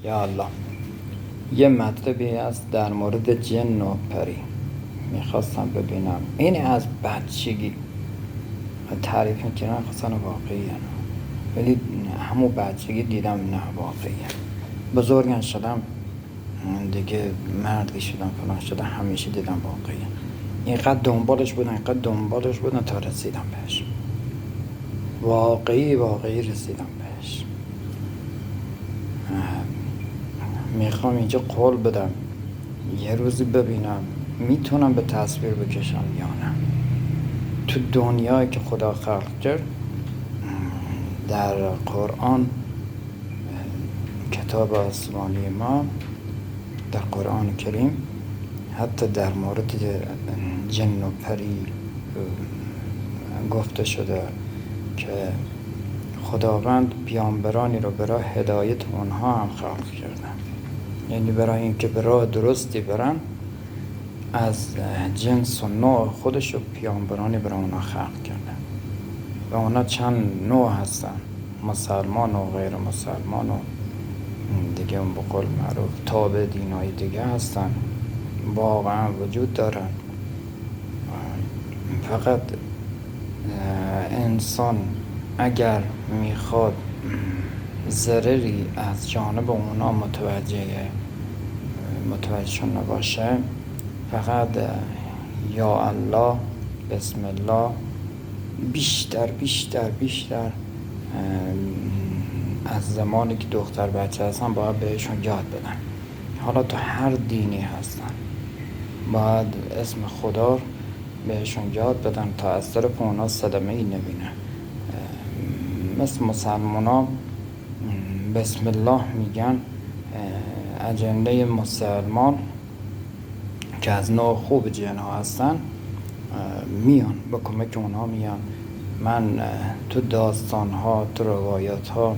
یا الله. یه مطلبی هست در مورد جن و پری، میخواستم ببینم این از بچگی تعریف میکنن خواستن واقعی نه، ولی همون بچگی دیدم نه واقعی. بزرگن شدم دیگه، مردی شدم فلان شدم، همیشه دیدم واقعی. اینقدر دنبالش بودن تا رسیدم بهش. واقعی رسیدم بهش. میخوام اینجا قول بدم یه روزی ببینم میتونم به تصویر بکشم یا نه. تو دنیایی که خدا خلق کرد، در قرآن، کتاب آسمانی ما، در قرآن کریم، حتی در مورد جن و پری گفته شده که خداوند پیامبرانی رو برای هدایت اونها هم خلق کردن، یعنی برای اینکه به راه درستی برن از جنس و نوع خودش رو پیامبرانی برای اونها خلق کردن. و اونا چند نوع هستن، مسلمان و غیر مسلمان و دیگه اون بقول معروف تابع دینای دیگه هستن، واقعا وجود دارن. فقط انسان اگر میخواد ضرری از جانب اونا متوجه نباشه، فقط یا الله، بسم الله، بیشتر از زمانی که دختر بچه هستن باید بهشون یاد بدن. حالا تو هر دینی هستن باید اسم خدا بهشون یاد بدن تا از طرف اونا صدمه ای نبینه. مثل مسلمان ها بسم الله میگن، اجنده مسلمان که از نوع خوب جن ها هستن میان با کمک اونها میان. من تو داستان ها، تو روایات ها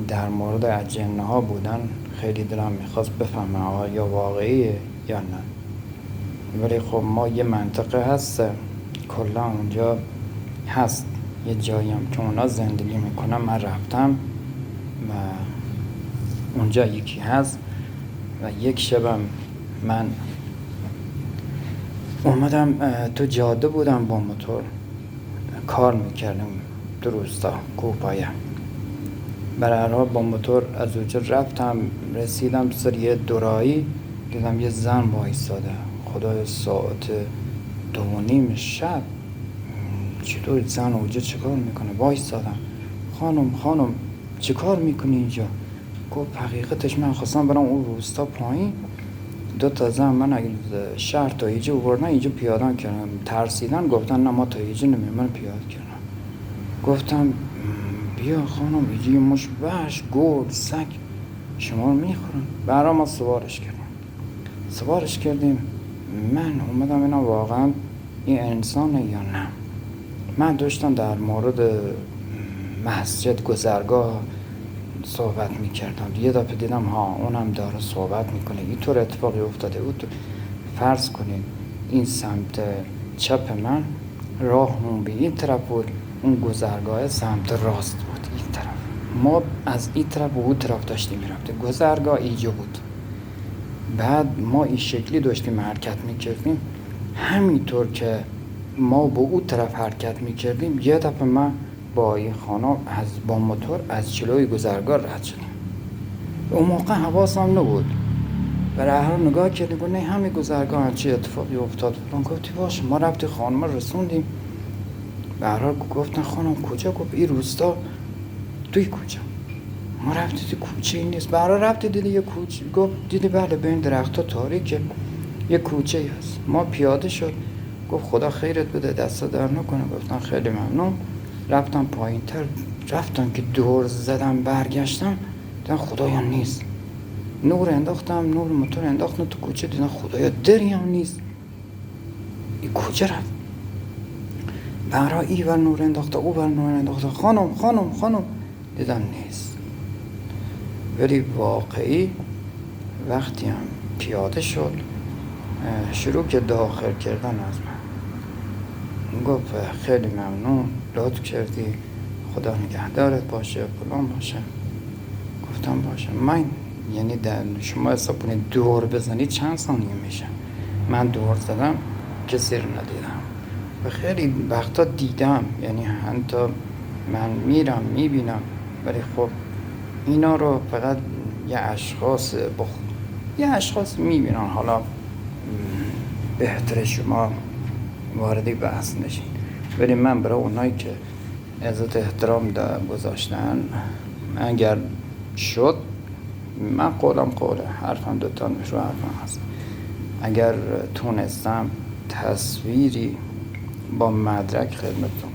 در مورد اجنه ها بودن، خیلی دلم میخواست بفهمم یا واقعیه یا نه. ولی خب ما یه منطقه هست کلا اونجا هست، یه جاییم که اونا زندگی میکنن، من رفتم و اونجا یکی هست. و یک شبم من اومدم تو جاده بودم با موتور کار میکردم، تو روستا کوپایه. برای هر حال با موتور از اونجا رفتم، رسیدم سر یه دورایی، دیدم یه زن وایساده. خدای ساعت 2:30 شب، چطور زن اونجا چیکار میکنه؟ وایسادم. خانم چیکار میکنی اینجا؟ گفت حقیقتش من خواستم برم اون روستا پایین، 2 زن من اگه شهر تا اینجا بردن، اینجا پیاده کردم. ترسیدن، گفتن نه ما تا اینجا نمیم، من پیاده کردم. گفتم بیا خانم، اینجا یه مش وحش، گرد، سگ شما رو میخورن. برای ما سوارش کردیم. من اومدم اینا واقعا این انسانه یا نه. من داشتم در مورد مسجد گذرگاه صحبت میکردم، یه دفعه دیدم اونم داره صحبت میکنه. اینطور اتفاقی افتاده بود. فرض کنید این سمت چپ من راه اون به این طرف بود، اون گذرگاه سمت راست بود این طرف. ما از این طرف و اون طرف داشتیم میرفتیم، گذرگاه اینجا بود. بعد ما این شکلی داشتیم حرکت میکردیم. همینطور که ما با اون طرف حرکت میکردیم، یه دفعه من با این خانم با موتور از جلوی گذرگاه رد شدیم. اون موقع حواسم نبود، برای هر نگاه کردیم، گفت نه همین گذرگاه چه اتفاقی افتاد. گفتی باشه. ما رفتیم خانم رسوندیم. به هر حال گفتن خانم کجا؟ گفت این روستا. توی کجا؟ ما رفتیم تو کوچه این نیست. به هر حال رفتیم دیدی یه کوچه. گفت دیدی بله بین درخت‌ها تاریکه، یه کوچه هست. ما پیاده شد. گفت خدا خیرت بده، دست در نکنه. گفتن خیلی ممنون. رفتم پایین‌تر، رفتم که دور زدم برگشتم، دیدم خدایا نیست. نور انداختم، نور موتور انداختم تو کوچه، دیدم خدایا دری هم نیست. این کوچه رفت. برای ای ور نور انداخته، او ور نور انداخته. خانم دیدم نیست. ولی واقعی وقتی هم پیاده شد، شروع که داخل کردن از من. گفت خیلی ممنون، لطف کردی، خدا نگهدارت باشه، فلان باشه. گفتم باشه. من یعنی شما حساب کنید دور بزنید چند ثانیه میشه. من دور زدم کسی رو ندیدم و خیلی وقتا دیدم، یعنی حتی من میرم میبینم، ولی خب اینا رو فقط یه اشخاص میبینن. حالا بهتر شما واردی بحث نشین، ولی من برای اونایی که عزت احترام گذاشتن، اگر شد من قولم قوله، حرفم دوتا رو حرفم هست. اگر تونستم تصویری با مدرک خدمتتون